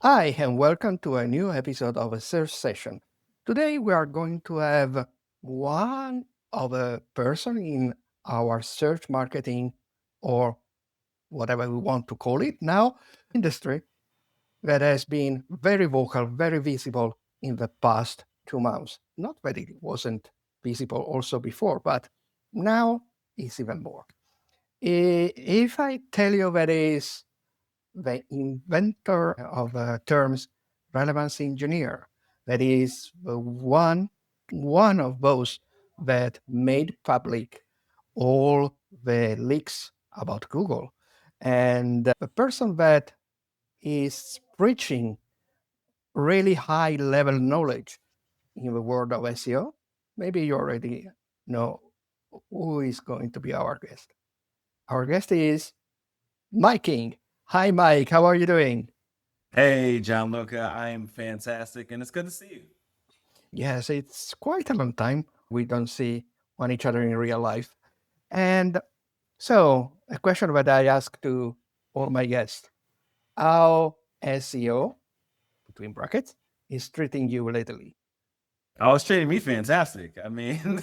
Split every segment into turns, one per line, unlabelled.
Hi, and welcome to a new episode of a search session. Today we are going to have one of a person in our search marketing or whatever we want to call it now industry that has been very vocal, very visible in the past 2 months. Not that it wasn't visible also before, but now it's even more. If I tell you that is the inventor of the terms relevance engineer. That is the one of those that made public all the leaks about Google. And the person that is preaching really high level knowledge in the world of SEO, maybe you already know who is going to be our guest. Our guest is Mike King. Hi, Mike. How are you doing?
Hey, Gianluca, I am fantastic, and it's good to see you.
Yes, it's quite a long time we don't see one each other in real life. And so, a question that I ask to all my guests: how SEO, between brackets, is treating you lately?
Oh, it's treating me fantastic. I mean,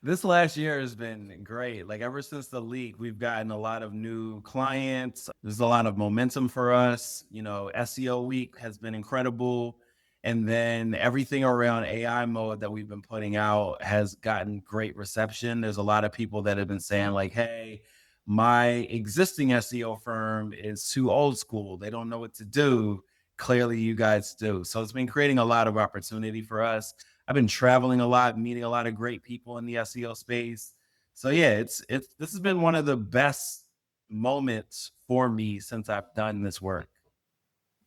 this last year has been great. Like ever since the leak, we've gotten a lot of new clients. There's a lot of momentum for us. SEO week has been incredible. And then everything around AI mode that we've been putting out has gotten great reception. There's a lot of people that have been saying, like, hey, my existing SEO firm is too old school. They don't know what to do. Clearly, you guys do. So it's been creating a lot of opportunity for us. I've been traveling a lot, meeting a lot of great people in the SEO space. So yeah, it's this has been one of the best moments for me since I've done this work.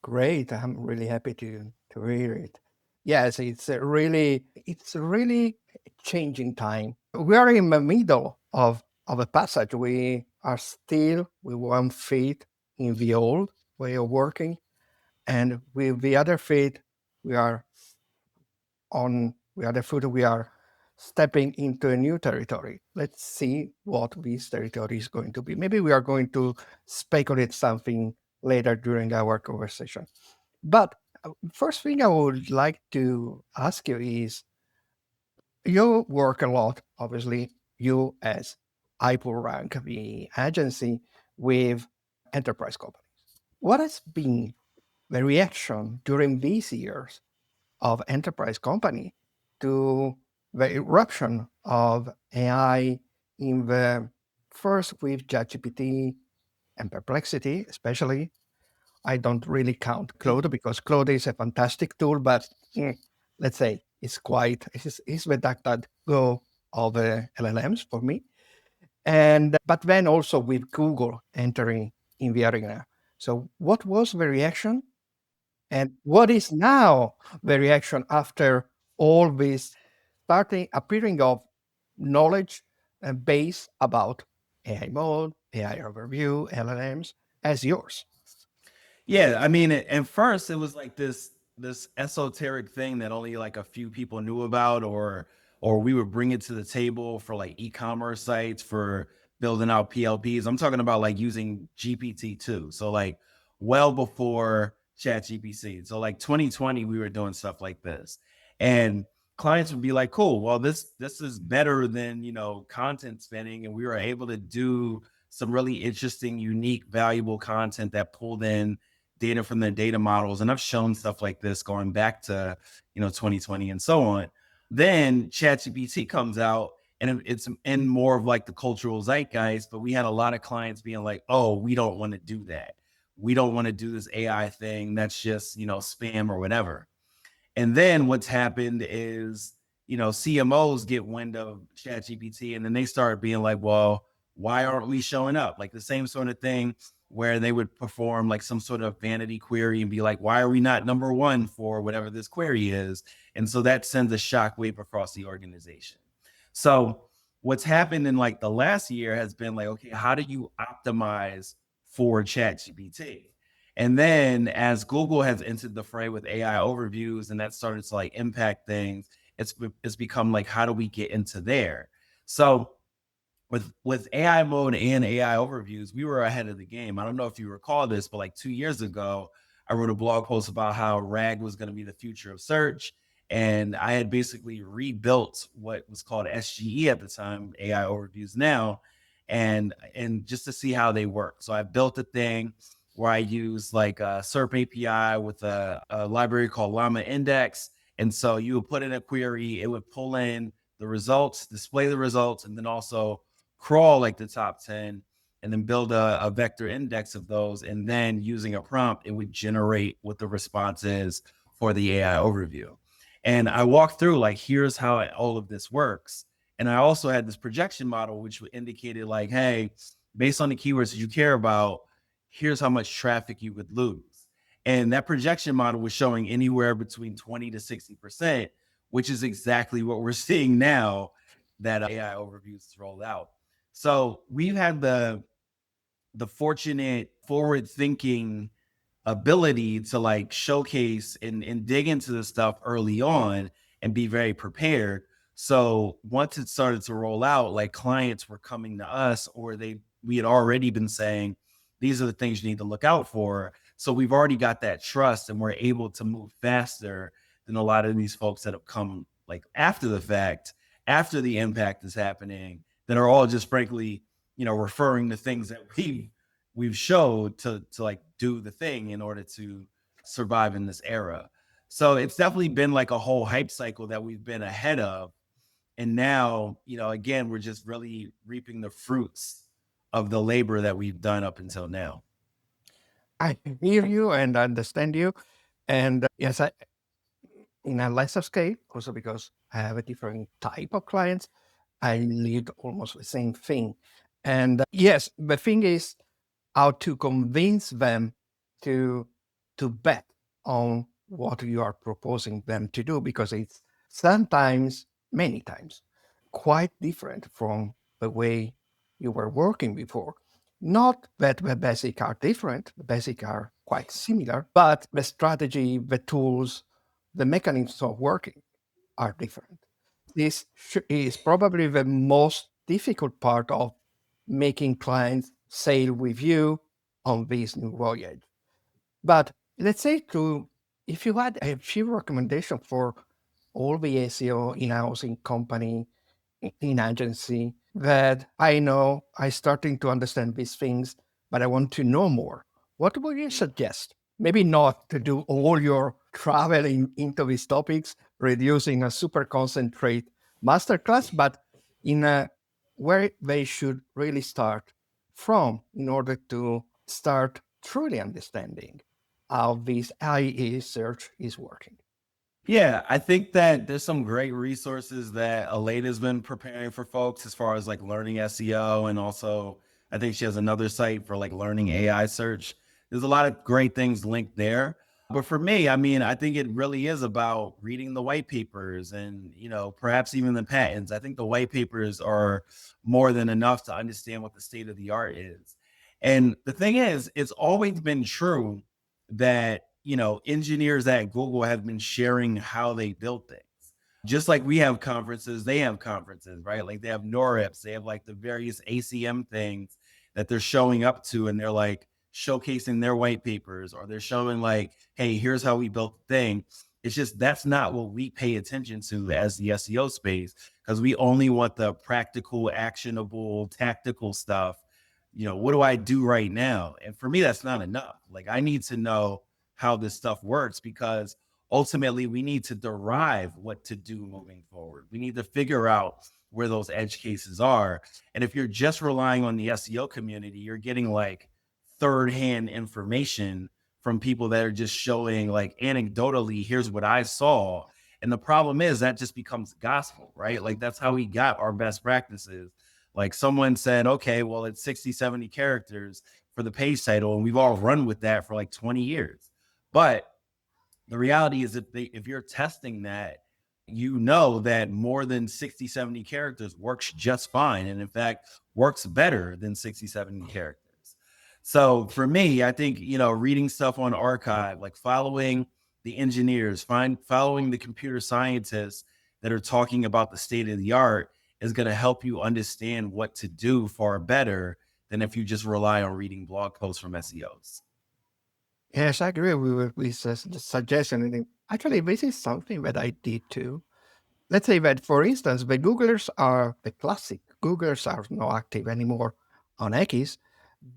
Great, I'm really happy to hear it. Yes, it's really changing time. We are in the middle of a passage. We are still with 1 feet in the old way of working, and with the other feet we are on the other foot we are stepping into a new territory. Let's see what this territory is going to be. Maybe we are going to speculate something later during our conversation. But first thing I would like to ask you is, you work a lot, obviously, you as iPullRank, the agency, with enterprise companies. What has been the reaction during these years of enterprise company to the eruption of AI in the first with ChatGPT and Perplexity, especially? I don't really count Claude because Claude is a fantastic tool, but let's say it's the DuckDuckGo of LLMs for me. And but then also with Google entering in the arena. So what was the reaction, and what is now the reaction after all this starting appearing of knowledge and base about AI mode, AI overview, LLMs as yours?
Yeah, I mean, at first it was like this esoteric thing that only like a few people knew about, or we would bring it to the table for like e-commerce sites for building out PLPs. I'm talking about like using GPT-2. So like well before ChatGPT. So like 2020, we were doing stuff like this. And clients would be like, cool, well, this is better than content spinning. And we were able to do some really interesting, unique, valuable content that pulled in data from their data models. And I've shown stuff like this going back to 2020 and so on. Then ChatGPT comes out and it's in more of like the cultural zeitgeist, but we had a lot of clients being like, oh, we don't want to do that. We don't want to do this AI thing. That's just, spam or whatever. And then what's happened is, CMOs get wind of ChatGPT and then they start being like, well, why aren't we showing up? Like the same sort of thing where they would perform like some sort of vanity query and be like, why are we not number one for whatever this query is? And so that sends a shockwave across the organization. So what's happened in like the last year has been like, okay, how do you optimize for ChatGPT? And then as Google has entered the fray with AI overviews and that started to like impact things, it's become like, how do we get into there? So with AI mode and AI overviews, we were ahead of the game. I don't know if you recall this, but like 2 years ago, I wrote a blog post about how RAG was going to be the future of search. And I had basically rebuilt what was called SGE at the time, AI overviews now, and just to see how they work. So I built a thing where I use like a SERP API with a library called Llama Index. And so you would put in a query, it would pull in the results, display the results, and then also crawl like the top 10 and then build a vector index of those. And then using a prompt, it would generate what the response is for the AI overview. And I walked through like, here's how all of this works. And I also had this projection model, which indicated like, hey, based on the keywords that you care about, here's how much traffic you would lose. And that projection model was showing anywhere between 20 to 60%, which is exactly what we're seeing now that AI overviews rolled out. So we've had the fortunate forward thinking ability to like showcase and dig into the stuff early on and be very prepared. So once it started to roll out, like clients were coming to us, or we had already been saying, these are the things you need to look out for. So we've already got that trust and we're able to move faster than a lot of these folks that have come like after the fact, after the impact is happening, that are all just frankly, referring to things that we've showed to like do the thing in order to survive in this era. So it's definitely been like a whole hype cycle that we've been ahead of. And now, again, we're just really reaping the fruits of the labor that we've done up until now.
I hear you and understand you. And yes, in a lesser scale, also because I have a different type of clients, I need almost the same thing. And yes, the thing is how to convince them to bet on what you are proposing them to do, because it's sometimes, many times, quite different from the way you were working before. Not that the basic are different, the basic are quite similar, but the strategy, the tools, the mechanisms of working are different. This is probably the most difficult part of making clients sail with you on this new voyage. But let's say if you had a few recommendations for all the SEO in-house in company, in agency, that I know I starting to understand these things, but I want to know more. What would you suggest? Maybe not to do all your traveling into these topics, reducing a super concentrate masterclass, but in a where they should really start from in order to start truly understanding how this IE search is working.
Yeah, I think that there's some great resources that Aleda's been preparing for folks as far as like learning SEO. And also, I think she has another site for like learning AI search. There's a lot of great things linked there. But for me, I mean, I think it really is about reading the white papers and, perhaps even the patents. I think the white papers are more than enough to understand what the state of the art is. And the thing is, it's always been true that engineers at Google have been sharing how they built things. Just like we have conferences, they have conferences, right? Like they have NORIPs, they have like the various ACM things that they're showing up to, and they're like showcasing their white papers, or they're showing like, hey, here's how we built the thing. It's just that's not what we pay attention to as the SEO space, because we only want the practical, actionable, tactical stuff. What do I do right now? And for me, that's not enough. Like I need to know how this stuff works, because ultimately we need to derive what to do moving forward. We need to figure out where those edge cases are. And if you're just relying on the SEO community, you're getting like third hand information from people that are just showing like anecdotally, here's what I saw. And the problem is that just becomes gospel, right? Like that's how we got our best practices. Like someone said, okay, well, it's 60, 70 characters for the page title, and we've all run with that for like 20 years. But the reality is if you're testing that, that more than 60, 70 characters works just fine. And in fact, works better than 60, 70 characters. So for me, I think, reading stuff on archive, like following the engineers, following the computer scientists that are talking about the state of the art is going to help you understand what to do far better than if you just rely on reading blog posts from SEOs.
Yes, I agree with the suggestion. And actually, this is something that I did too. Let's say that, for instance, the Googlers are the classic. Googlers are not active anymore on X,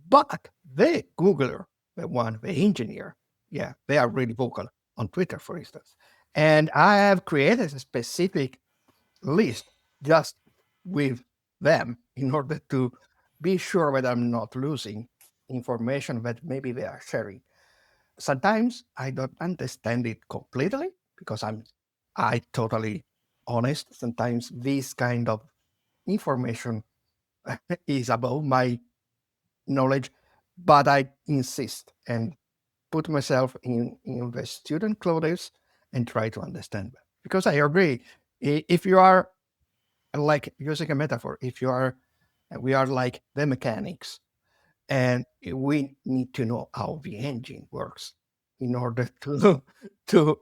but the Googler, the one, the engineer, yeah, they are really vocal on Twitter, for instance. And I have created a specific list just with them in order to be sure that I'm not losing information that maybe they are sharing. Sometimes I don't understand it completely because I totally honest. Sometimes this kind of information is above my knowledge, but I insist and put myself in the student clothes and try to understand them. Because I agree, if you are, like, using a metaphor, if you are, we are like the mechanics, and we need to know how the engine works in order to to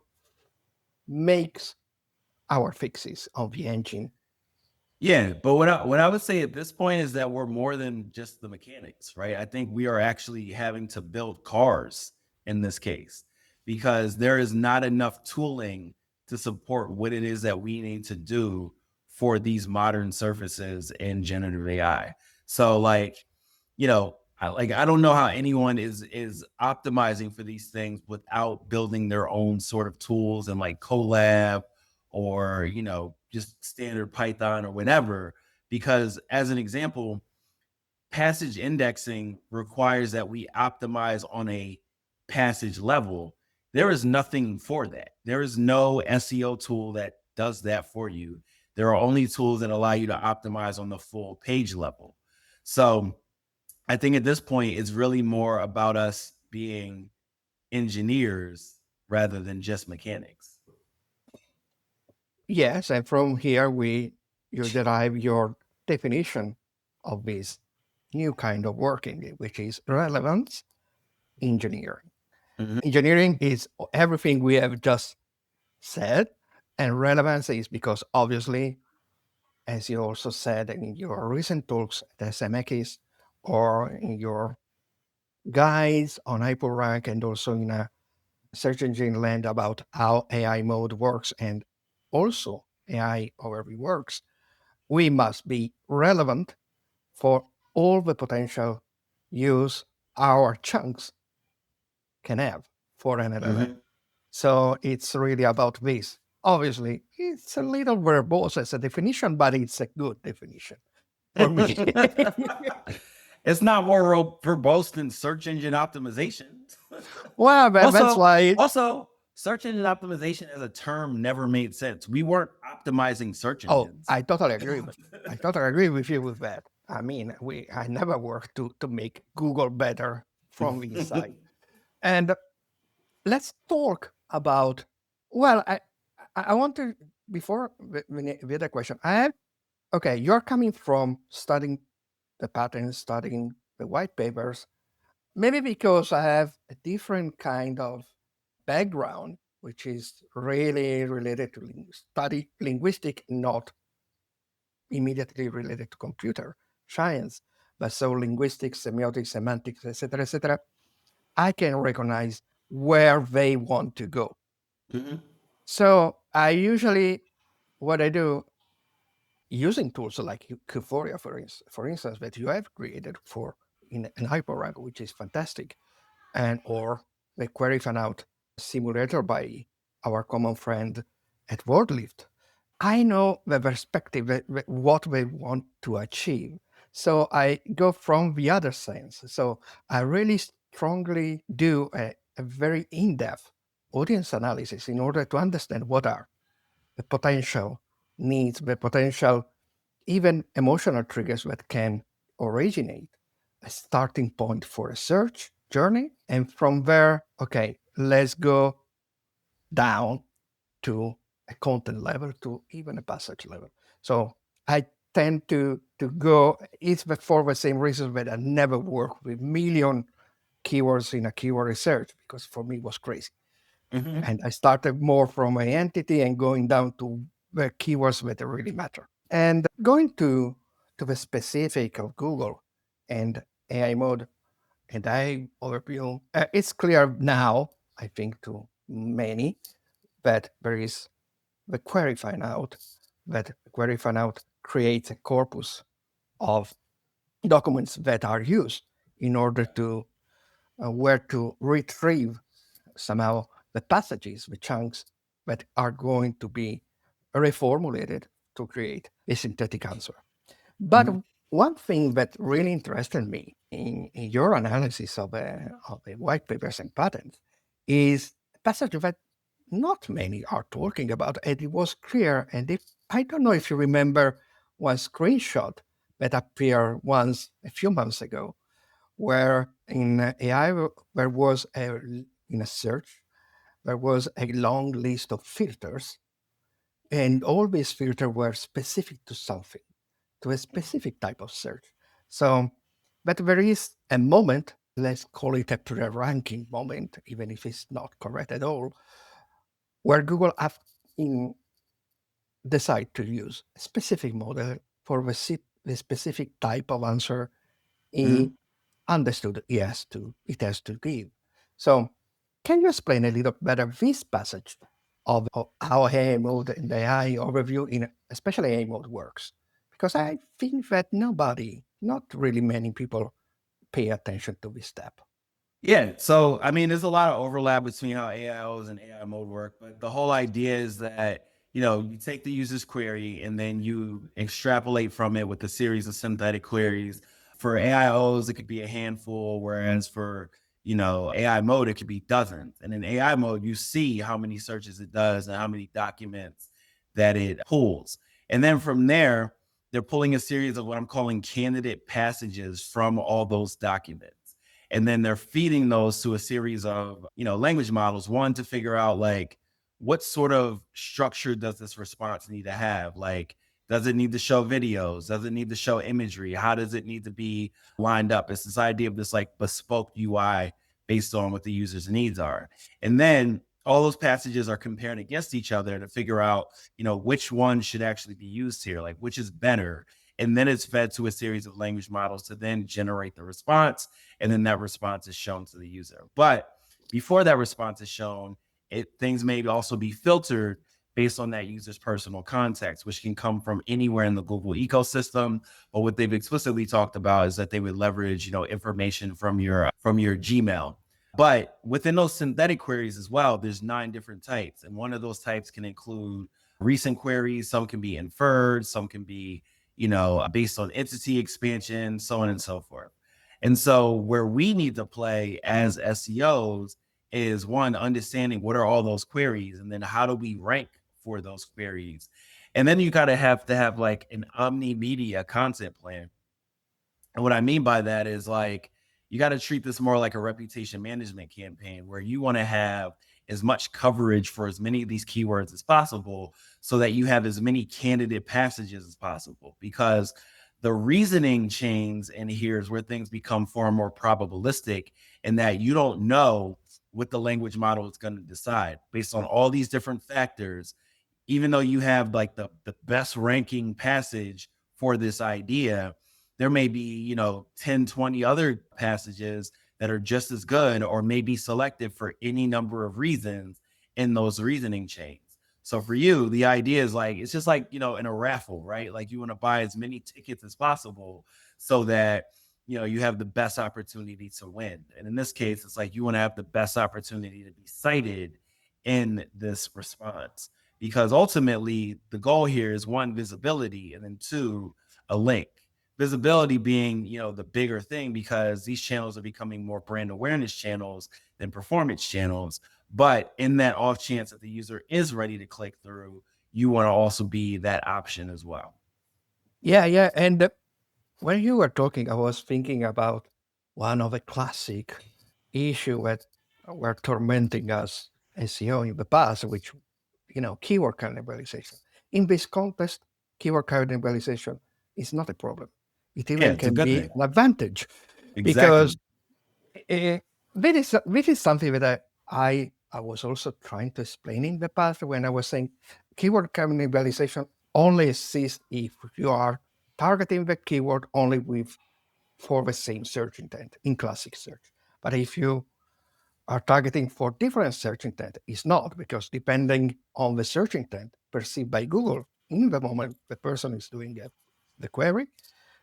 make our fixes on the engine.
Yeah, but what I would say at this point is that we're more than just the mechanics, right? I think we are actually having to build cars in this case because there is not enough tooling to support what it is that we need to do for these modern surfaces in generative AI. So like, I don't know how anyone is optimizing for these things without building their own sort of tools and like Colab or just standard Python or whatever. Because as an example, passage indexing requires that we optimize on a passage level. There is nothing for that. There is no SEO tool that does that for you. There are only tools that allow you to optimize on the full page level. So I think at this point, it's really more about us being engineers rather than just mechanics.
Yes, and from here you derive your definition of this new kind of working, which is relevance engineering.
Mhm.
Engineering is everything we have just said, and relevance is because, obviously, as you also said in your recent talks at SMX or in your guides on iPullRank and also in a search engine land about how AI mode works and also AI overview works, we must be relevant for all the potential use our chunks can have for an LLM.
Mhm.
So it's really about this. Obviously, it's a little verbose as a definition, but it's a good definition for me.
It's not more verbose than search engine optimization.
Well, that's
also,
why.
also, search engine optimization as a term never made sense. We weren't optimizing search
Oh,
engines.
I totally agree with. I totally agree with you with that. I mean, I never worked to make Google better from inside. And let's talk about. Well, I want to, before the other question. I have, okay. You're coming from studying the patterns, studying the white papers. Maybe because I have a different kind of background, which is really related to study linguistic, not immediately related to computer science, but so linguistics, semiotics, semantics, etc., I can recognize where they want to go.
Mhm.
So I usually, what I do, using tools like Kuforia, for instance, that you have created for in an HyperRank, which is fantastic, and or the Query Fan Out simulator by our common friend at WordLift. I know the perspective, what they want to achieve. So I go from the other sense. So I really strongly do a very in-depth audience analysis in order to understand what are the potential needs, the potential even emotional triggers that can originate a starting point for a search journey. And from there, okay, let's go down to a content level, to even a passage level. So I tend to go, it's for the same reason that I never work with million keywords in a keyword research, because for me it was crazy.
Mhm.
And I started more from an entity and going down to the keywords that really matter. And going to the specific of Google and AI mode, and I overview. It's clear now, I think, to many that there is the query find out, that query find out creates a corpus of documents that are used in order to where to retrieve somehow the passages, the chunks that are going to be reformulated to create a synthetic answer. But
Mhm.
one thing that really interested me in your analysis of the white papers and patents is a passage that not many are talking about, and it was clear. And if I don't know if you remember one screenshot that appeared once a few months ago, where in AI there was in a search there was a long list of filters, and all these filters were specific to something, to a specific type of search. So, but there is a moment, let's call it a pre-ranking moment, even if it's not correct at all, where Google have in, decide to use a specific model for the specific type of answer he
Mhm.
understood it has to give. So, can you explain a little better this passage of how AI mode and AI overview in especially AI mode works? Because I think that not really many people pay attention to this step.
Yeah. So, I mean, there's a lot of overlap between how AIOs and AI mode work, but the whole idea is that, you take the user's query and then you extrapolate from it with a series of synthetic queries. For AIOs, it could be a handful, whereas for, AI mode, it could be dozens. And in AI mode, you see how many searches it does and how many documents that it pulls. And then from there, they're pulling a series of what I'm calling candidate passages from all those documents, and then they're feeding those to a series of language models, one to figure out like what sort of structure does this response need to have, like does it need to show videos, does it need to show imagery, how does it need to be lined up. It's this idea of this like bespoke UI based on what the user's needs are, and then all those passages are compared against each other to figure out which one should actually be used here, like which is better, and then it's fed to a series of language models to then generate the response, and then that response is shown to the user. But before that response is shown, things may also be filtered based on that user's personal context, which can come from anywhere in the Google ecosystem. But what they've explicitly talked about is that they would leverage, information from your Gmail. But within those synthetic queries as well, there's 9 different types, and one of those types can include recent queries. Some can be inferred. Some can be, based on entity expansion, so on and so forth. And so where we need to play as SEOs is one, understanding what are all those queries, and then how do we rank for those queries. And then you gotta have to have like an omni media content plan. And what I mean by that is like you got to treat this more like a reputation management campaign where you want to have as much coverage for as many of these keywords as possible so that you have as many candidate passages as possible. Because the reasoning chains in here is where things become far more probabilistic, in that you don't know what the language model is going to decide based on all these different factors. Even though you have like the best ranking passage for this idea, there may be 10, 20 other passages that are just as good or may be selected for any number of reasons in those reasoning chains. So for you, the idea is like it's just like in a raffle, right? Like you want to buy as many tickets as possible so that you have the best opportunity to win. And in this case, it's like you want to have the best opportunity to be cited in this response, because ultimately the goal here is one, visibility, and then two, a link. Visibility being the bigger thing, because these channels are becoming more brand awareness channels than performance channels. But in that off chance that the user is ready to click through, you want to also be that option as well.
Yeah, yeah. And when you were talking, I was thinking about one of the classic issue that were tormenting us SEO in the past, which keyword cannibalization. In this context, keyword cannibalization is not a problem. It
Yeah,
even
it's a
can
good
be
thing.
an advantage because
Exactly.
this is something that I was also trying to explain in the past when I was saying keyword cannibalization only exists if you are targeting the keyword only with for the same search intent in classic search. But if you are targeting for different search intent, it's not, because depending on the search intent perceived by Google in the moment the person is doing the query,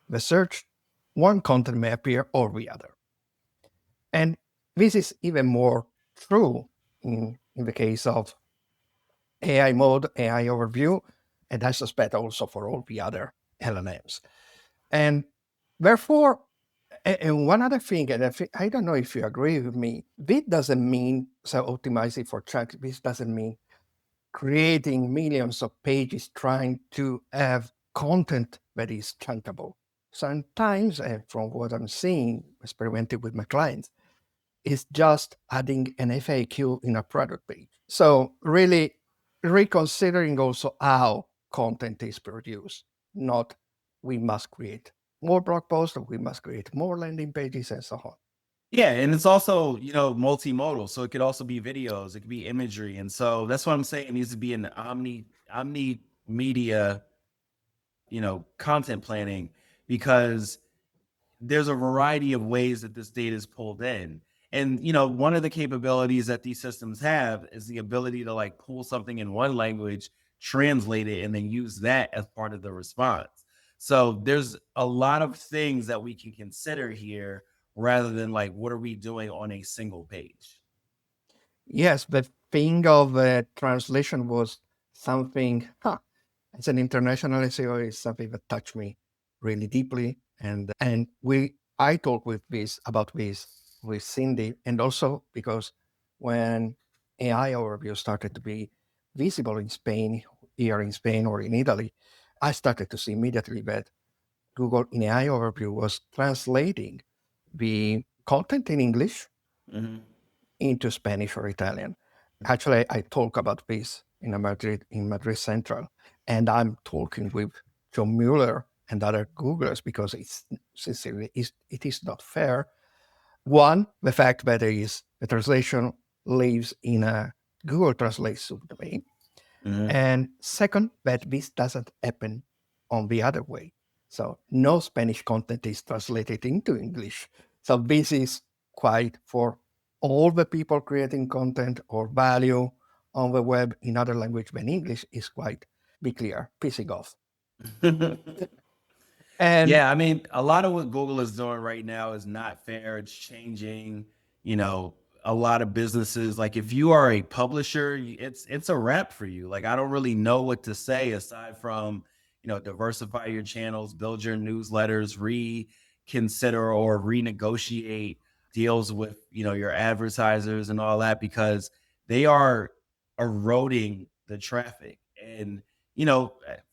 the search, one content may appear or the other. And this is even more true in the case of AI mode, AI overview, and I suspect also for all the other LLMs. And therefore, and one other thing, and I don't know if you agree with me, this doesn't mean, so optimizing for chunks, this doesn't mean creating millions of pages trying to have content that is chunkable. Sometimes, from what I'm seeing, experimenting with my clients, is just adding an FAQ in a product page. So really reconsidering also how content is produced, not we must create more blog posts or we must create more landing pages and so on.
Yeah, and it's also, multimodal. So it could also be videos, it could be imagery. And so that's what I'm saying. It needs to be an omni media, content planning, because there's a variety of ways that this data is pulled in. And one of the capabilities that these systems have is the ability to like pull something in one language, translate it, and then use that as part of the response. So there's a lot of things that we can consider here rather than like what are we doing on a single page.
Yes, the thing of translation was something, as an international SEO, is something that touched me really deeply. And I talked about this with Cindy, and also because when AI overview started to be visible in Spain, here in Spain or in Italy, I started to see immediately that Google in AI overview was translating the content in English
Mhm.
into Spanish or Italian. Actually, I talk about this in Madrid Central, and I'm talking with John Mueller and other Googlers because it's sincerely it is not fair. One, the fact that the translation lives in a Google Translate subdomain,
Mhm.
and second, that this doesn't happen on the other way. So no Spanish content is translated into English. So this is quite for all the people creating content or value on the web in other language than English is quite, be clear, pissing off. And
Yeah, I mean, a lot of what Google is doing right now is not fair. It's changing, you know, a lot of businesses. Like if you are a publisher, it's a wrap for you. Like I don't really know what to say aside from, diversify your channels, build your newsletters, reconsider or renegotiate deals with, your advertisers and all that, because they are eroding the traffic. And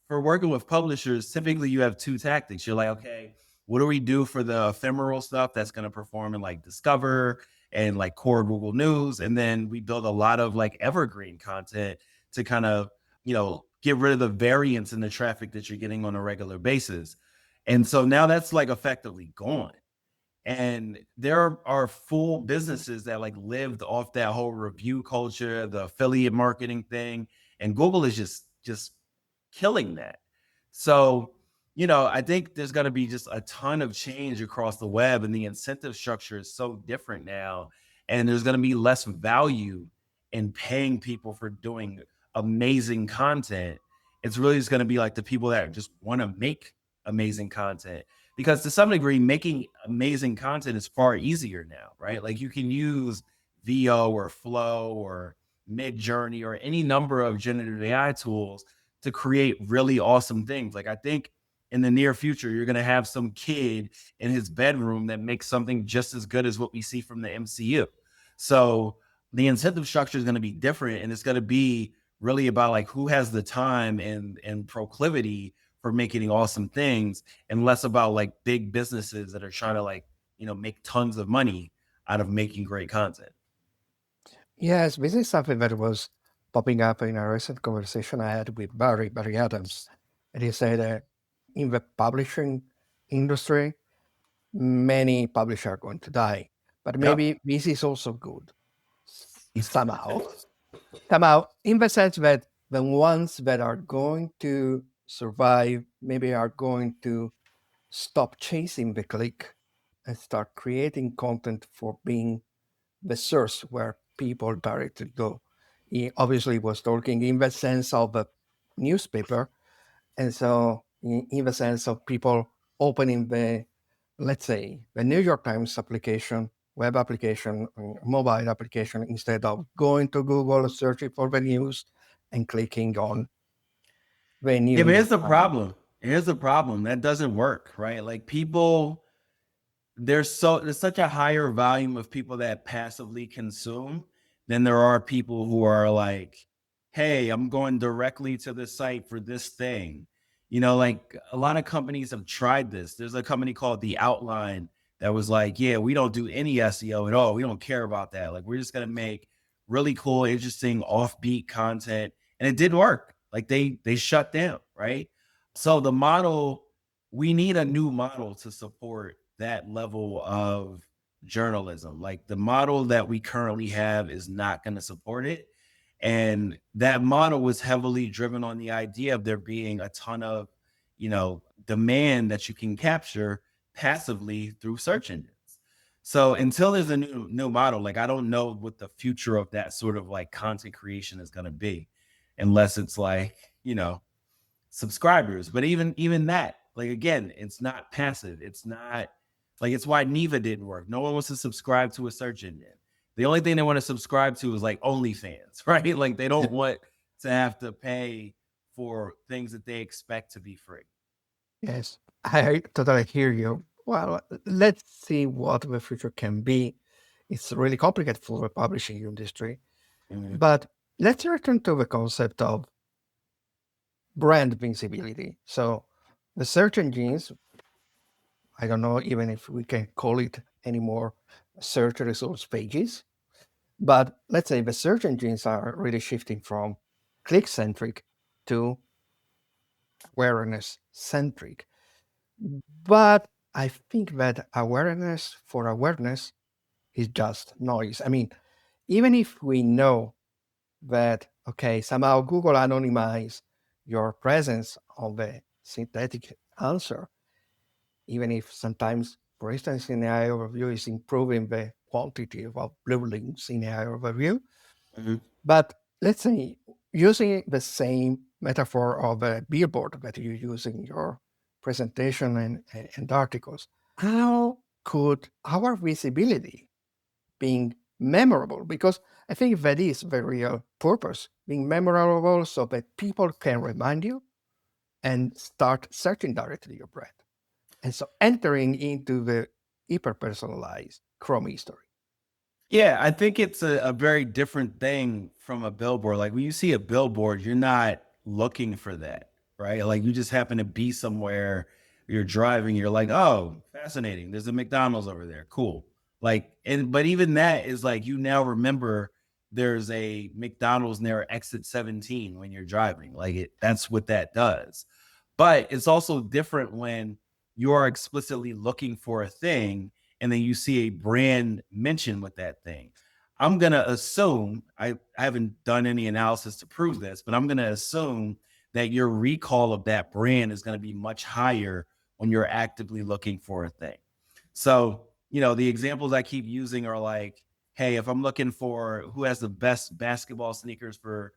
for working with publishers, typically you have two tactics. You're like, okay, what do we do for the ephemeral stuff that's going to perform in like Discover and like core Google News? And then we build a lot of like evergreen content to kind of, get rid of the variance in the traffic that you're getting on a regular basis. And so now that's like effectively gone. And there are full businesses that like lived off that whole review culture, the affiliate marketing thing, and Google is just killing that. So, I think there's going to be just a ton of change across the web, and the incentive structure is so different now. And there's going to be less value in paying people for doing amazing content. It's really just going to be like the people that just want to make amazing content, because to some degree, making amazing content is far easier now, right? Like you can use VO or Flow or Mid Journey or any number of generative AI tools to create really awesome things. Like I think in the near future, you're going to have some kid in his bedroom that makes something just as good as what we see from the MCU. So the incentive structure is going to be different, and it's going to be really about like who has the time and proclivity for making awesome things, and less about like big businesses that are trying to like, make tons of money out of making great content.
yes, this is something that was popping up in a recent conversation I had with Barry Adams. And he said that in the publishing industry, many publishers are going to die. But
Yep.
maybe this is also good somehow. Somehow, in the sense that the ones that are going to survive maybe are going to stop chasing the click and start creating content for being the source where people directly go. He obviously was talking in the sense of a newspaper, and so in the sense of people opening the, let's say, the New York Times application, web application, mobile application, instead of going to Google, searching for the news, and clicking on the
Yeah, but
news.
here's the problem. Here's the problem. That doesn't work, right? Like people, there's such a higher volume of people that passively consume than there are people who are like, hey, I'm going directly to the site for this thing. Like a lot of companies have tried this. There's a company called The Outline that was like, yeah, we don't do any SEO at all. We don't care about that. Like, we're just gonna make really cool, interesting, offbeat content. And it did work. Like they shut down, right? So the model, we need a new model to support that level of journalism. Like the model that we currently have is not going to support it. And that model was heavily driven on the idea of there being a ton of, demand that you can capture passively through search engines. So until there's a new model, like I don't know what the future of that sort of like content creation is going to be, unless it's like, subscribers. But even that, like again, it's not passive. It's not like, it's why Neva didn't work. No one wants to subscribe to a search engine. The only thing they want to subscribe to is like OnlyFans, right? Like they don't want to have to pay for things that they expect to be free.
Yes, I totally hear you. Well, let's see what the future can be. It's really complicated for the publishing industry,
Mhm.
but let's return to the concept of brand visibility. So the search engines, I don't know even if we can call it anymore search results pages, but let's say the search engines are really shifting from click centric to awareness centric. But I think that awareness for awareness is just noise. I mean, even if we know that, okay, somehow Google anonymize your presence on the synthetic answer, even if sometimes, for instance, in AI overview is improving the quantity of blue links in AI overview.
Mhm.
But let's say using the same metaphor of a billboard that you use in your presentation and articles, how could our visibility being memorable? Because I think that is the real purpose, being memorable so that people can remind you and start searching directly your brand. And so entering into the hyper personalized Chrome history.
Yeah, I think it's a very different thing from a billboard. Like when you see a billboard, you're not looking for that, right? Like you just happen to be somewhere, you're driving, you're like, oh, fascinating. There's a McDonald's over there. Cool. Like, but even that is like you now remember there's a McDonald's near exit 17 when you're driving. Like that's what that does. But it's also different when you are explicitly looking for a thing and then you see a brand mentioned with that thing. I'm going to assume, I haven't done any analysis to prove this, but I'm going to assume that your recall of that brand is going to be much higher when you're actively looking for a thing. So, the examples I keep using are like, hey, if I'm looking for who has the best basketball sneakers for,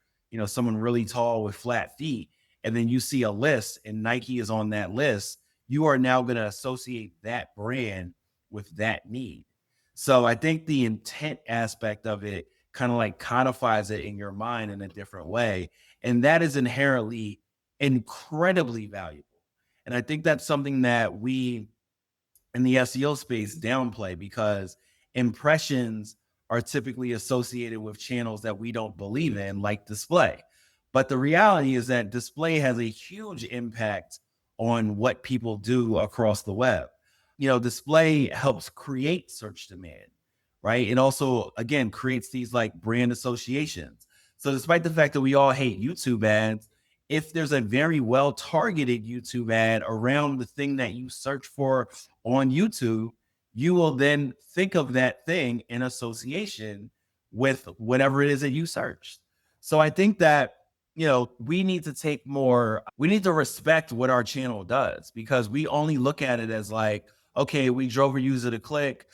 someone really tall with flat feet, and then you see a list and Nike is on that list, you are now going to associate that brand with that need. So I think the intent aspect of it kind of like codifies it in your mind in a different way. And that is inherently incredibly valuable. And I think that's something that we in the SEO space downplay because impressions are typically associated with channels that we don't believe in, like display. But the reality is that display has a huge impact on what people do across the web. Display helps create search demand, right? It also, again, creates these like brand associations. So, despite the fact that we all hate YouTube ads, if there's a very well targeted YouTube ad around the thing that you search for on YouTube, you will then think of that thing in association with whatever it is that you searched. So I think that, we need to we need to respect what our channel does because we only look at it as like, okay, we drove a user clicked,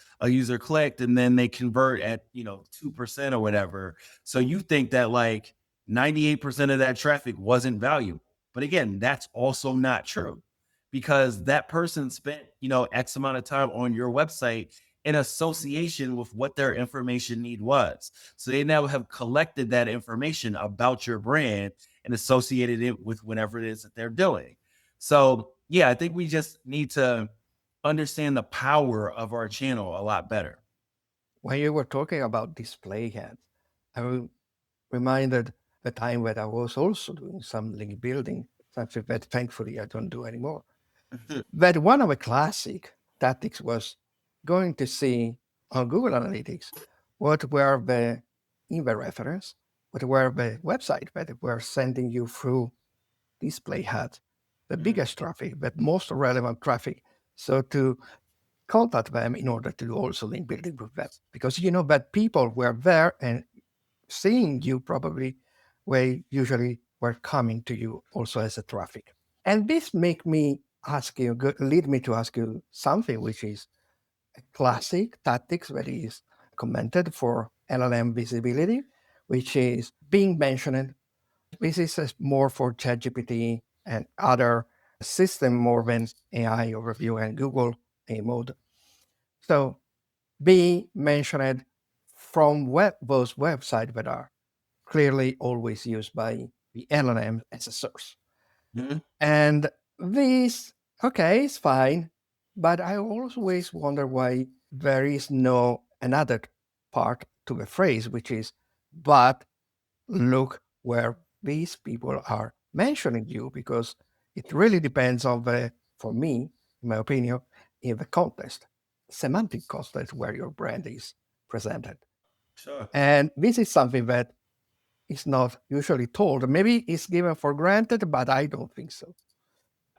and then they convert at, 2% or whatever. So you think that like 98% of that traffic wasn't valuable. But again, that's also not true because that person spent, X amount of time on your website in association with what their information need was. So they now have collected that information about your brand and associated it with whatever it is that they're doing. So yeah, I think we just need to understand the power of our channel a lot better.
When you were talking about display ads, I reminded the time when I was also doing some link building, something that thankfully I don't do anymore. But one of the classic tactics was going to see on Google Analytics what were in the reference, what were the website that were sending you through display ads, the
Mhm.
biggest traffic, the most relevant traffic. So to contact them in order to do also link building with them. Because you know that people were there and seeing you probably usually were coming to you also as a traffic. And this make me ask you, lead me to ask you something which is a classic tactics that is commented for LLM visibility, which is being mentioned. This is more for ChatGPT and other system more than AI overview and Google A mode. So be mentioned from those websites that are clearly always used by the LLM as a source.
Mhm.
And this, okay, is fine, but I always wonder why there is no another part to the phrase, which is, but look where these people are mentioning you, because it really depends on for me, in my opinion, in the context, semantic context where your brand is presented.
Sure.
And this is something that is not usually told. Maybe it's given for granted, but I don't think so.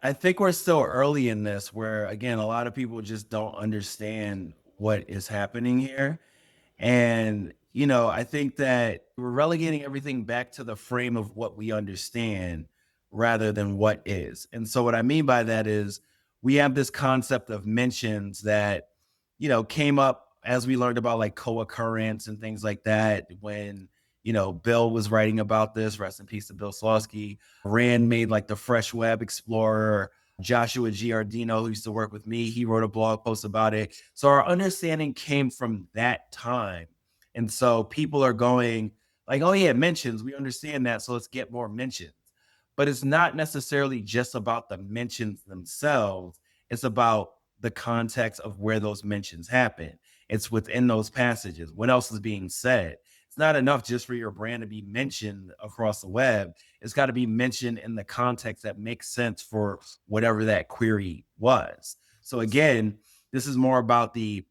I think we're still early in this where again a lot of people just don't understand what is happening here. And, I think that we're relegating everything back to the frame of what we understand rather than what is. And so, what I mean by that is we have this concept of mentions that, came up as we learned about like co occurrence and things like that when, Bill was writing about this. Rest in peace to Bill Slawski. Rand made like the Fresh Web Explorer. Joshua Giardino, who used to work with me, he wrote a blog post about it. So our understanding came from that time. And so people are going like, oh yeah, mentions, we understand that. So let's get more mentions. But it's not necessarily just about the mentions themselves. It's about the context of where those mentions happen. It's within those passages. What else is being said? It's not enough just for your brand to be mentioned across the web. It's got to be mentioned in the context that makes sense for whatever that query was. So again, this is more about the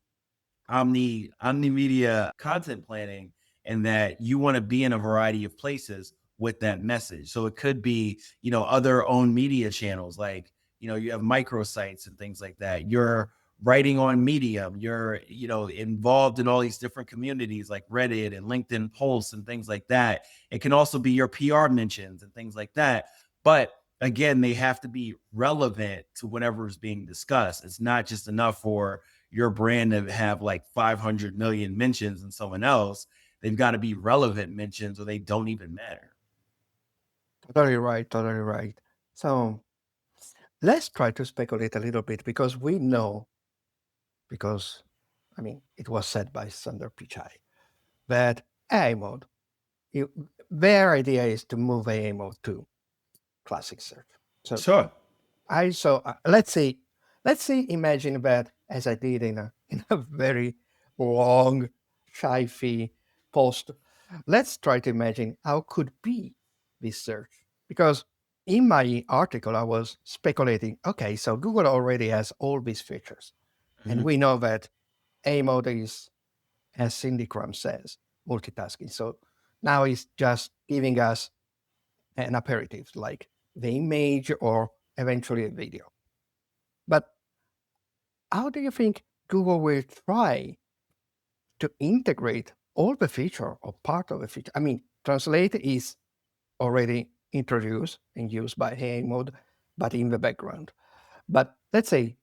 omni media content planning, and that you want to be in a variety of places with that message. So it could be, other own media channels, like, you have microsites and things like that. You're writing on Medium, you're, involved in all these different communities like Reddit and LinkedIn posts and things like that. It can also be your PR mentions and things like that. But again, they have to be relevant to whatever is being discussed. It's not just enough for your brand to have like 500 million mentions and someone else. They've got to be relevant mentions or they don't even matter.
Totally right, totally right. So let's try to speculate a little bit because we know, because I mean, it was said by Sundar Pichai that AI mode, you, their idea is to move AI mode to classic search. So
Sure.
let's say imagine that as I did in a very long sci-fi post. Let's try to imagine how could be this search, because in my article I was speculating. Okay, so Google already has all these features, and
Mhm.
we know that A mode is, as Cindy Crum says, multitasking. So now it's just giving us an aperitif like the image or eventually a video. But how do you think Google will try to integrate all the feature or part of the feature? I mean, translate is already introduced and used by AI mode, but in the background. But let's say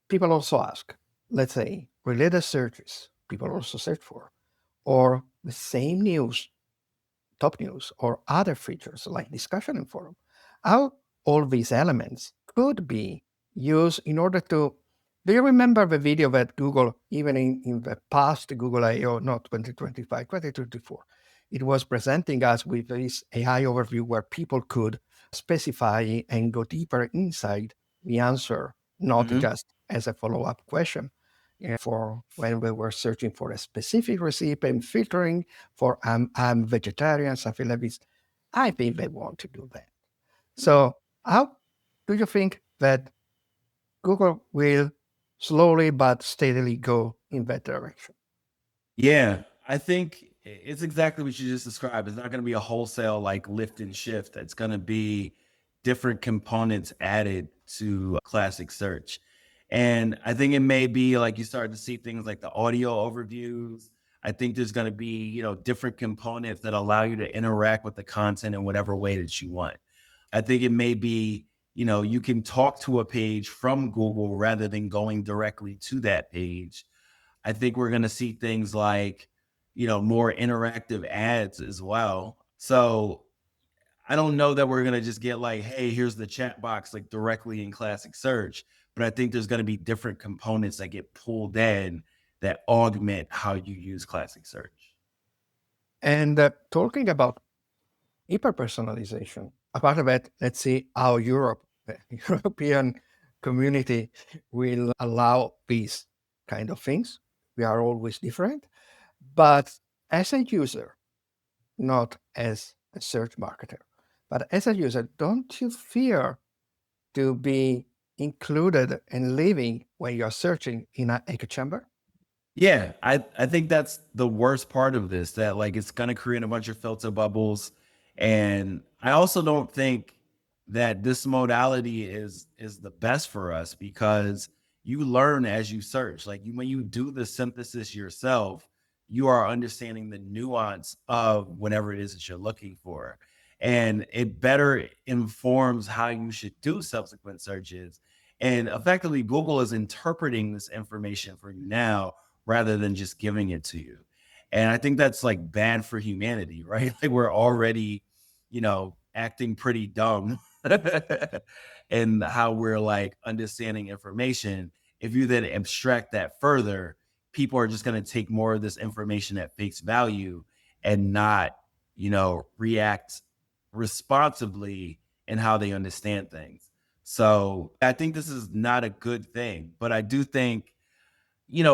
People also ask, let's say, related searches, people also search for, or the same news, top news, or other features like discussion and forum. How all these elements could be used in order to. Do you remember the video that Google, even in the past Google I/O, not 2025, 2024, it was presenting us with this AI overview where people could specify and go deeper inside the answer, not
Mhm.
just as a follow-up question. For when we were searching for a specific recipe and filtering for I'm vegetarian, something like this. I think they want to do that. So how do you think that Google will slowly but steadily go in that direction?
Yeah, I think it's exactly what you just described. It's not going to be a wholesale like lift and shift. It's going to be different components added to classic search. And I think it may be like you start to see things like the audio overviews. I think there's going to be, different components that allow you to interact with the content in whatever way that you want. I think it may be, you can talk to a page from Google rather than going directly to that page. I think we're going to see things like, more interactive ads as well. So I don't know that we're going to just get like, hey, here's the chat box like directly in classic search. But I think there's going to be different components that get pulled in that augment how you use classic search.
And talking about hyper personalization, apart of that, let's see how Europe, the European community, will allow these kind of things. We are always different, but as a user, not as a search marketer. But as a user, don't you fear to be included and living when you're searching in an echo chamber?
Yeah, I think that's the worst part of this, that like it's gonna create a bunch of filter bubbles. And I also don't think that this modality is the best for us because you learn as you search. Like when you do the synthesis yourself, you are understanding the nuance of whatever it is that you're looking for. And it better informs how you should do subsequent searches. And effectively, Google is interpreting this information for you now rather than just giving it to you. And I think that's like bad for humanity, right? Like we're already, acting pretty dumb in how we're like understanding information. If you then abstract that further, people are just going to take more of this information at face value and not, react responsibly in how they understand things. So I think this is not a good thing, but I do think,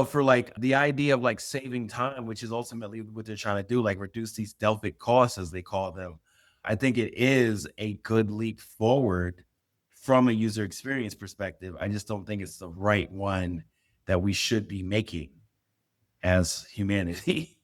for like the idea of like saving time, which is ultimately what they're trying to do, like reduce these Delphic costs, as they call them. I think it is a good leap forward from a user experience perspective. I just don't think it's the right one that we should be making as humanity.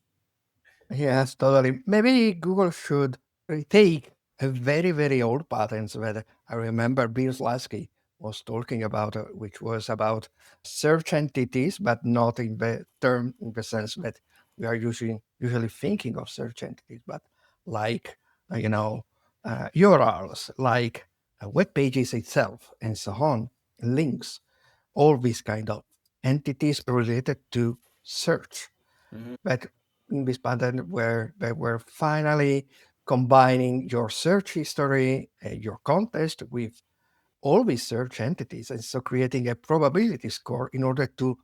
Yes, totally. Maybe Google should retake a very, very old patterns that I remember Bill Lasky was talking about, which was about search entities, but not in the term, in the sense that we are usually thinking of search entities, but like, URLs, like web pages itself, and so on, links, all these kind of entities related to search.
Mhm.
But in this pattern where they were finally combining your search history, your context with all these search entities, and so creating a probability score in order to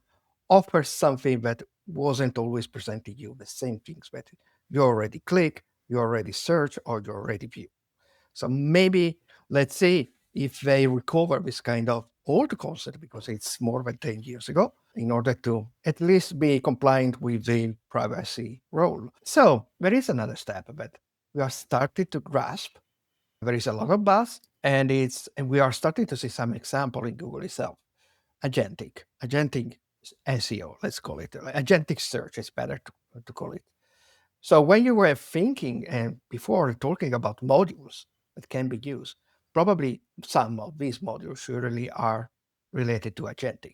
offer something that wasn't always presenting you the same things that you already click, you already search, or you already view. So maybe let's see if they recover this kind of old concept because it's more than 10 years ago in order to at least be compliant with the privacy rule. So there is another step that we are starting to grasp. There is a lot of buzz and we are starting to see some example in Google itself. Agentic SEO, let's call it. Agentic search is better to call it. So when you were thinking and before talking about modules that can be used, probably some of these modules surely are related to agentic.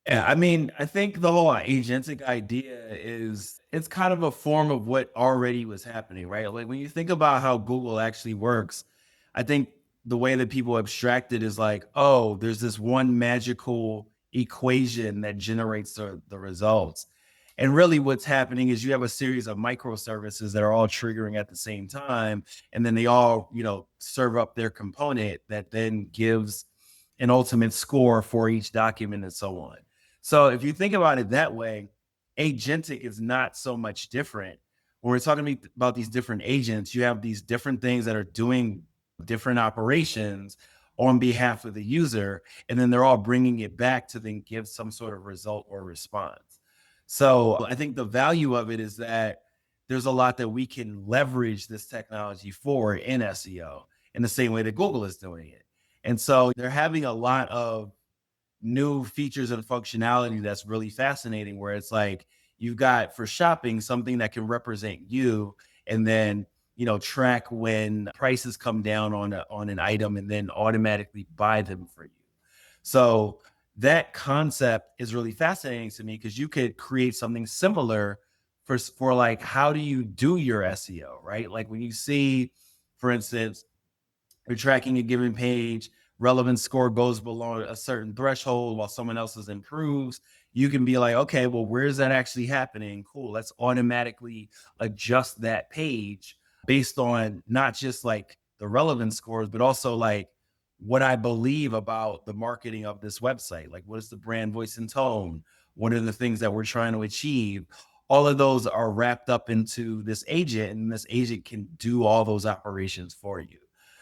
Yeah, I mean, I think the whole agentic idea is it's kind of a form of what already was happening, right? Like when you think about how Google actually works, I think the way that people abstract it is like, oh, there's this one magical equation that generates the results. And really what's happening is you have a series of microservices that are all triggering at the same time. And then they all, serve up their component that then gives an ultimate score for each document and so on. So if you think about it that way, agentic is not so much different. When we're talking about these different agents, you have these different things that are doing different operations on behalf of the user, and then they're all bringing it back to then give some sort of result or response. So I think the value of it is that there's a lot that we can leverage this technology for in SEO in the same way that Google is doing it. And so they're having a lot of new features and functionality that's really fascinating, where it's like you've got for shopping something that can represent you, and then track when prices come down on an item and then automatically buy them for you. So that concept is really fascinating to me, because you could create something similar for like, how do you do your SEO, right? Like when you see, for instance, you're tracking a given page, relevance score goes below a certain threshold while someone else's improves. You can be like, okay, well, where's that actually happening? Cool. Let's automatically adjust that page based on not just like the relevance scores, but also like what I believe about the marketing of this website. Like, what is the brand voice and tone? What are the things that we're trying to achieve? All of those are wrapped up into this agent, and this agent can do all those operations for you.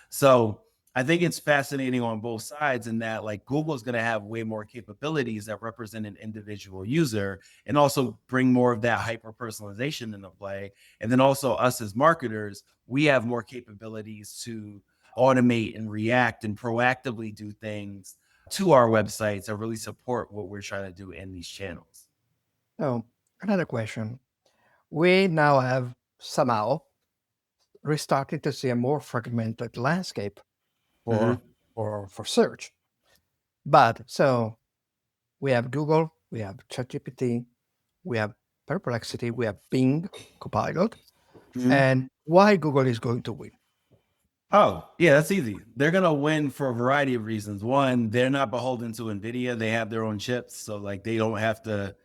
So I think it's fascinating on both sides, in that like Google is going to have way more capabilities that represent an individual user, and also bring more of that hyper personalization into play. And then also us as marketers, we have more capabilities to automate and react and proactively do things to our websites that really support what we're trying to do in these channels.
So, another question. We now have somehow restarted to see a more fragmented landscape for
Mm-hmm.
for search. But so we have Google, we have ChatGPT, we have Perplexity, we have Bing Copilot, and why Google is going to win.
Oh, yeah, that's easy. They're gonna win for a variety of reasons. One, they're not beholden to Nvidia. They have their own chips. So like they don't have to,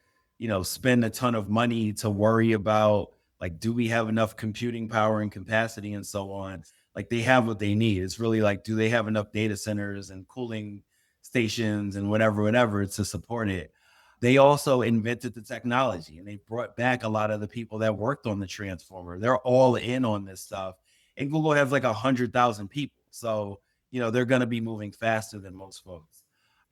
spend a ton of money to worry about like, do we have enough computing power and capacity and so on. Like they have what they need. It's really like, do they have enough data centers and cooling stations and whatever to support it? They also invented the technology, and they brought back a lot of the people that worked on the transformer. They're all in on this stuff, and Google has like 100,000 people. So, they're going to be moving faster than most folks.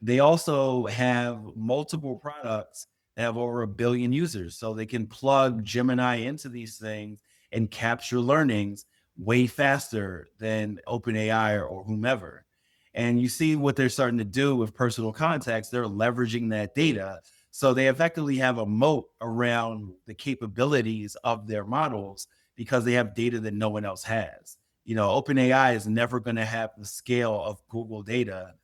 They also have multiple products that have over 1 billion users. So they can plug Gemini into these things and capture learnings way faster than OpenAI or whomever. And you see what they're starting to do with personal contacts. They're leveraging that data. So they effectively have a moat around the capabilities of their models, because they have data that no one else has. OpenAI is never going to have the scale of Google data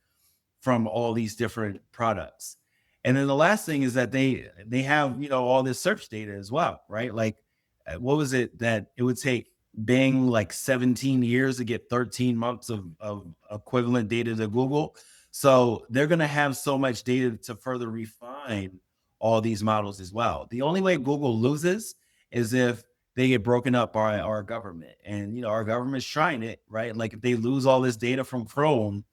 from all these different products. And then the last thing is that they have, all this search data as well, right? Like what was it that it would take Bing like 17 years to get 13 months of equivalent data to Google. So they're going to have so much data to further refine all these models as well. The only way Google loses is if they get broken up by our government. And our government's trying it, right? Like if they lose all this data from Chrome,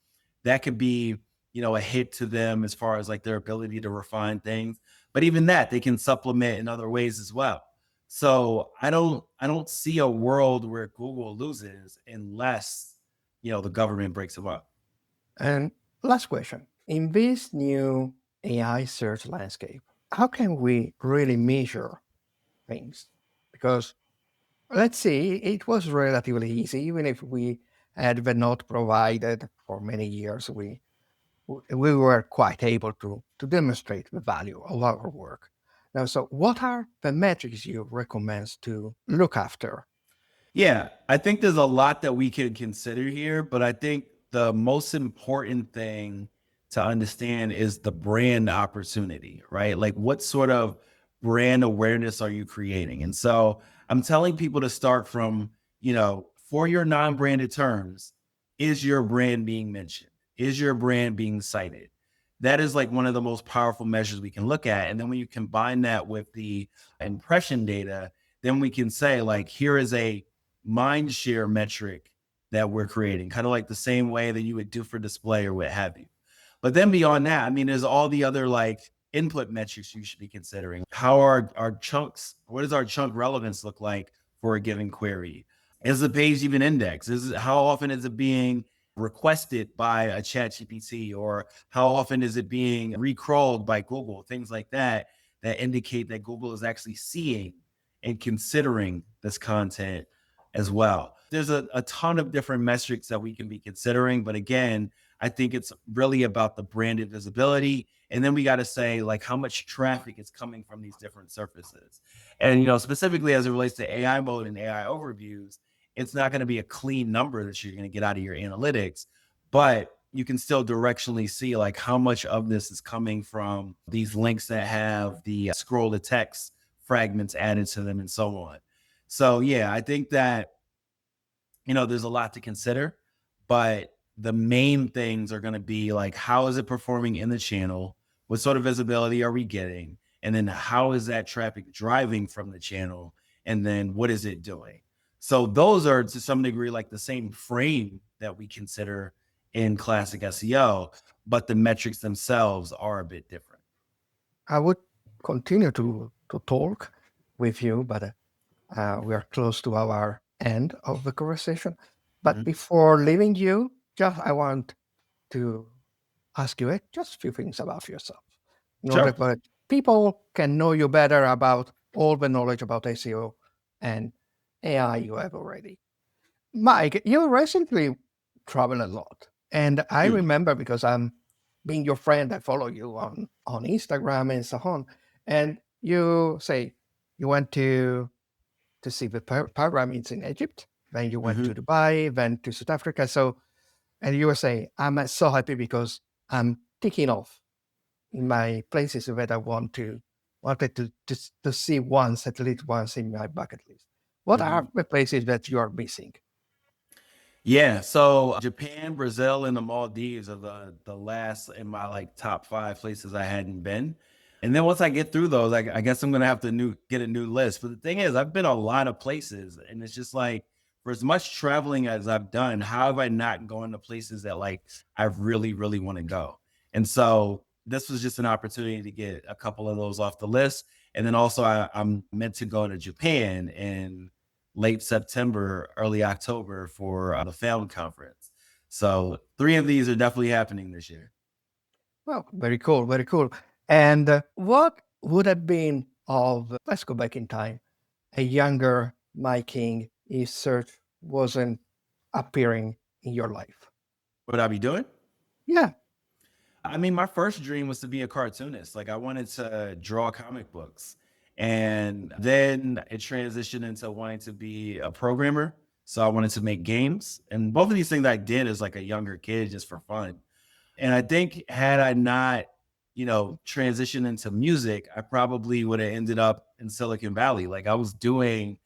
that could be, a hit to them as far as like their ability to refine things. But even that, they can supplement in other ways as well. So I don't see a world where Google loses unless, the government breaks them up.
And last question. In this new AI search landscape, how can we really measure things? Because let's see, it was relatively easy, even if we had been not provided for many years, we were quite able to demonstrate the value of our work. Now, so what are the metrics you recommend to look after?
Yeah, I think there's a lot that we could consider here, but I think the most important thing to understand is the brand opportunity, right? Like, what sort of brand awareness are you creating? And so I'm telling people to start from, for your non branded terms, is your brand being mentioned? Is your brand being cited? that is like one of the most powerful measures we can look at. And then when you combine that with the impression data, then we can say, like, here is a mind share metric that we're creating, kind of like the same way that you would do for display or what have you. But then beyond that, I mean, there's all the other like input metrics you should be considering. How are our chunks, what does our chunk relevance look like for a given query? Is the page even indexed? How often is it being requested by a chat GPT, or how often is it being recrawled by Google? Things like that that indicate that Google is actually seeing and considering this content as well. There's a ton of different metrics that we can be considering. But again, I think it's really about the branded visibility. And then we got to say, like, how much traffic is coming from these different surfaces. And, specifically as it relates to AI mode and AI overviews, it's not going to be a clean number that you're going to get out of your analytics, but you can still directionally see like how much of this is coming from these links that have the scroll to text fragments added to them and so on. So yeah, I think that there's a lot to consider, but the main things are going to be like, how is it performing in the channel? What sort of visibility are we getting? And then how is that traffic driving from the channel? And then what is it doing? So those are to some degree like the same frame that we consider in classic SEO, but the metrics themselves are a bit different.
I would continue to talk with you, but we are close to our end of the conversation. But before leaving you, just I want to ask you just a few things about yourself in order
Sure.
that people can know you better about all the knowledge about SEO and AI you have already. Mike, you recently travel a lot. And I
Mm.
remember because I'm being your friend, I follow you on Instagram and so on. And you say you went to see the pyramids in Egypt, then you went
Mm-hmm.
to Dubai, then to South Africa. So, and you were saying, I'm so happy because I'm ticking off in my places that I wanted to see once, at least once in my bucket list. What
Mm-hmm.
are the places that you are missing?
Yeah, so Japan, Brazil, and the Maldives are the last in my like top 5 places I hadn't been. And then once I get through those, I guess I'm gonna have to get a new list. But the thing is, I've been a lot of places, and it's just like for as much traveling as I've done, how have I not gone to places that like I really, really want to go? And so this was just an opportunity to get a couple of those off the list. And then also I'm meant to go to Japan and late September, early October for the Found conference. So 3 of these are definitely happening this year.
Well, very cool, very cool. And what would have been of, let's go back in time, a younger Mike King if search wasn't appearing in your life?
What would I be doing?
Yeah.
I mean, my first dream was to be a cartoonist. Like I wanted to draw comic books. And then it transitioned into wanting to be a programmer. So I wanted to make games. And both of these things I did as like a younger kid just for fun. And I think had I not, transitioned into music, I probably would have ended up in Silicon Valley. Like I was doing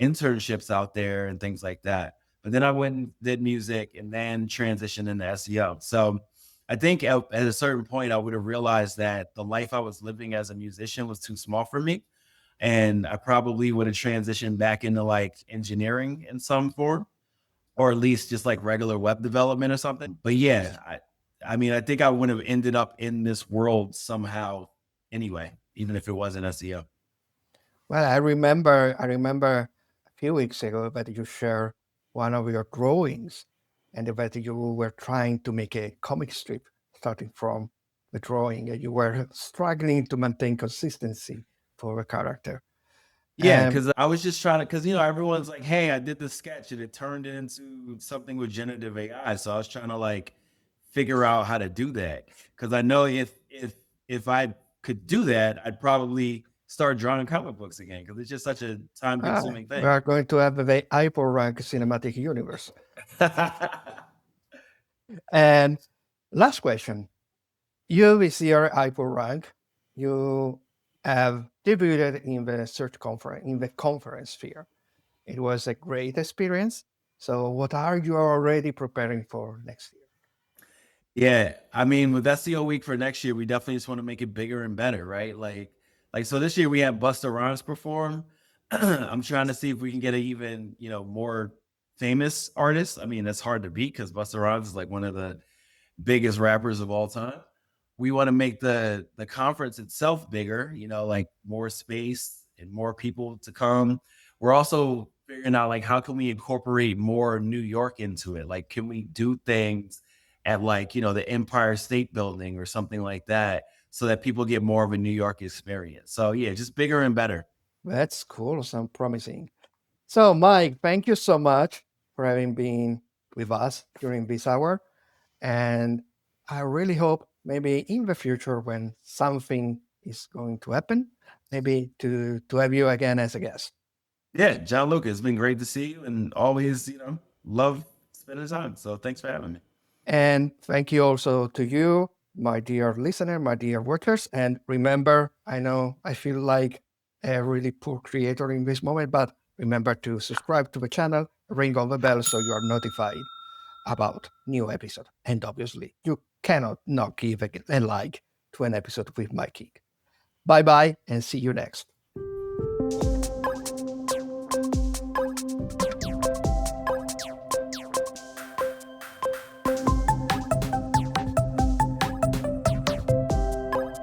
internships out there and things like that. But then I went and did music and then transitioned into SEO. So I think at a certain point, I would have realized that the life I was living as a musician was too small for me. And I probably would have transitioned back into like engineering in some form, or at least just like regular web development or something. But yeah, I mean, I think I would have ended up in this world somehow anyway, even if it wasn't SEO.
Well, I remember a few weeks ago that you shared one of your drawings and that you were trying to make a comic strip starting from the drawing and you were struggling to maintain consistency for a character.
Yeah,
And
because I was just trying to, because everyone's like, "Hey, I did the sketch and it turned into something with generative AI." So I was trying to like figure out how to do that because I know if I could do that, I'd probably start drawing comic books again because it's just such a time consuming
we
thing.
are going to have the iPullRank cinematic universe. And last question. You with your iPullRank, you have debuted in the search conference, in the conference sphere. It was a great experience. So what are you already preparing for next year?
Yeah, I mean, with SEO week for next year, we definitely just want to make it bigger and better, right? Like so this year we had Busta Rhymes perform. I'm trying to see if we can get an even, more famous artist. I mean, that's hard to beat because Busta Rhymes is like one of the biggest rappers of all time. We want to make the conference itself bigger, like more space and more people to come. We're also figuring out like how can we incorporate more New York into it? Like, can we do things at like, the Empire State Building or something like that so that people get more of a New York experience? So yeah, just bigger and better.
That's cool. Sounds promising. So, Mike, thank you so much for having been with us during this hour. And I really hope maybe in the future when something is going to happen, maybe to have you again as a guest.
Yeah, Gianluca, it's been great to see you and always, love spending time. So thanks for having me.
And thank you also to you, my dear listener, my dear watchers. And remember, I know I feel like a really poor creator in this moment, but remember to subscribe to the channel, ring on the bell so you are notified about new episode. And obviously, you cannot not give a like to an episode with my king. Bye bye and see you next.